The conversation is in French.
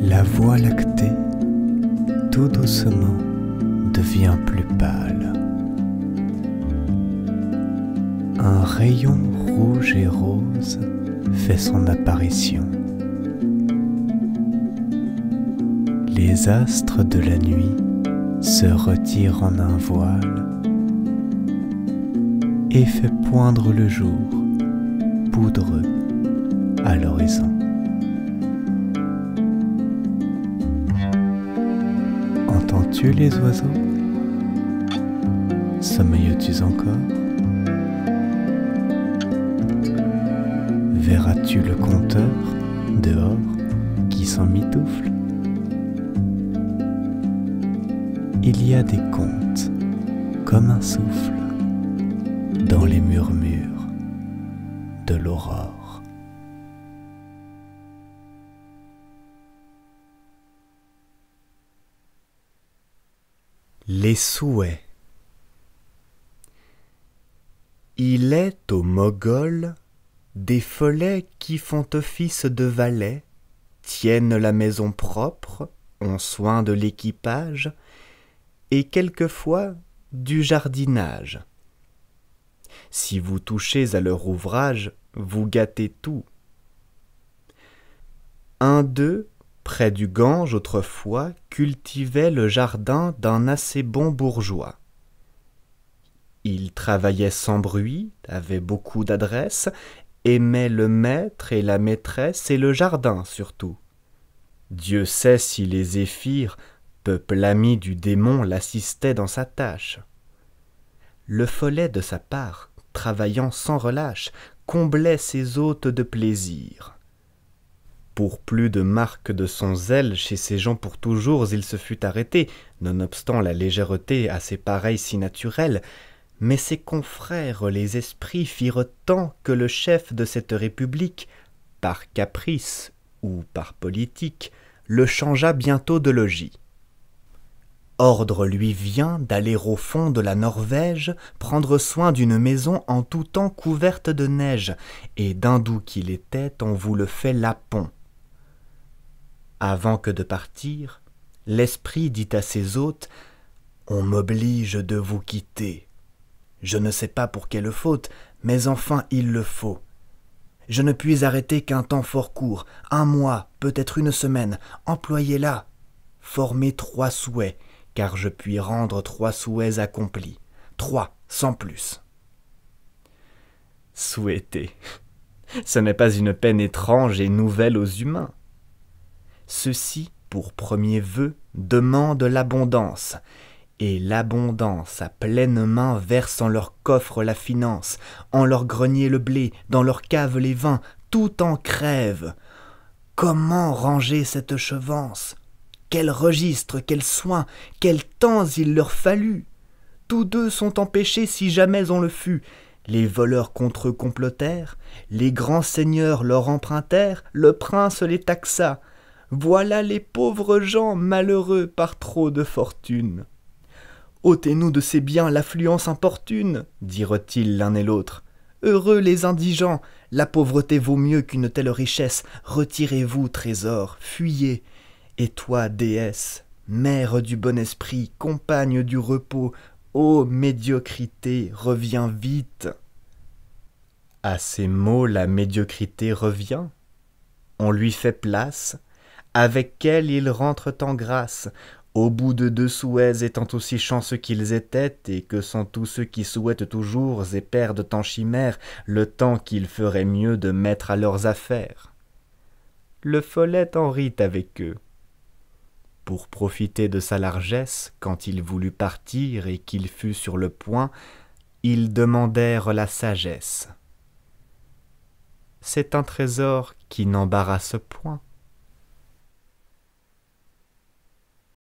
La voie lactée, tout doucement, devient plus pâle. Un rayon rouge et rose fait son apparition. Les astres de la nuit se retirent en un voile et fait poindre le jour, poudreux, à l'horizon. Entends-tu les oiseaux? Sommeilles-tu encore? Verras-tu le compteur dehors qui s'emmitoufle? Il y a des contes comme un souffle dans les murmures de l'aurore. Les souhaits. Il est aux Mogols des follets qui font office de valets, tiennent la maison propre, ont soin de l'équipage et quelquefois du jardinage. Si vous touchez à leur ouvrage, vous gâtez tout. Un d'eux, près du Gange autrefois, cultivait le jardin d'un assez bon bourgeois. Il travaillait sans bruit, avait beaucoup d'adresse, aimait le maître et la maîtresse et le jardin surtout. Dieu sait si les zéphyrs, peuple ami du démon, l'assistaient dans sa tâche. Le follet de sa part, travaillant sans relâche, comblait ses hôtes de plaisir. Pour plus de marques de son zèle chez ces gens pour toujours, il se fut arrêté, nonobstant la légèreté à ses pareils si naturelle, mais ses confrères les esprits firent tant que le chef de cette république, par caprice ou par politique, le changea bientôt de logis. Ordre lui vient d'aller au fond de la Norvège prendre soin d'une maison en tout temps couverte de neige, et d'hindou qu'il était, on vous le fait lapon. Avant que de partir, l'esprit dit à ses hôtes « On m'oblige de vous quitter. Je ne sais pas pour quelle faute, mais enfin il le faut. Je ne puis arrêter qu'un temps fort court, 1 mois, peut-être 1 semaine. Employez-la. Formez 3 souhaits, car je puis rendre 3 souhaits accomplis. 3, sans plus. » Souhaiter, ce n'est pas une peine étrange et nouvelle aux humains. Ceux-ci, pour premier vœu, demandent l'abondance, et l'abondance à pleine main verse en leur coffre la finance, en leur grenier le blé, dans leur cave les vins, tout en crève. Comment ranger cette chevance? Quel registre, quel soin, quel temps il leur fallut! Tous deux sont empêchés si jamais on le fut. Les voleurs contre eux complotèrent, les grands seigneurs leur empruntèrent, le prince les taxa. Voilà les pauvres gens malheureux par trop de fortune. Ôtez-nous de ces biens l'affluence importune, dirent-ils l'un et l'autre. Heureux les indigents, la pauvreté vaut mieux qu'une telle richesse. Retirez-vous, trésor, fuyez. Et toi, déesse, mère du bon esprit, compagne du repos, ô médiocrité, reviens vite. À ces mots, la médiocrité revient. On lui fait place, avec elle ils rentrent en grâce, au bout de 2 souhaits étant aussi chanceux qu'ils étaient, et que sont tous ceux qui souhaitent toujours et perdent en chimère le temps qu'ils feraient mieux de mettre à leurs affaires. Le follet en rit avec eux. Pour profiter de sa largesse, quand il voulut partir et qu'il fut sur le point, ils demandèrent la sagesse. C'est un trésor qui n'embarrasse point.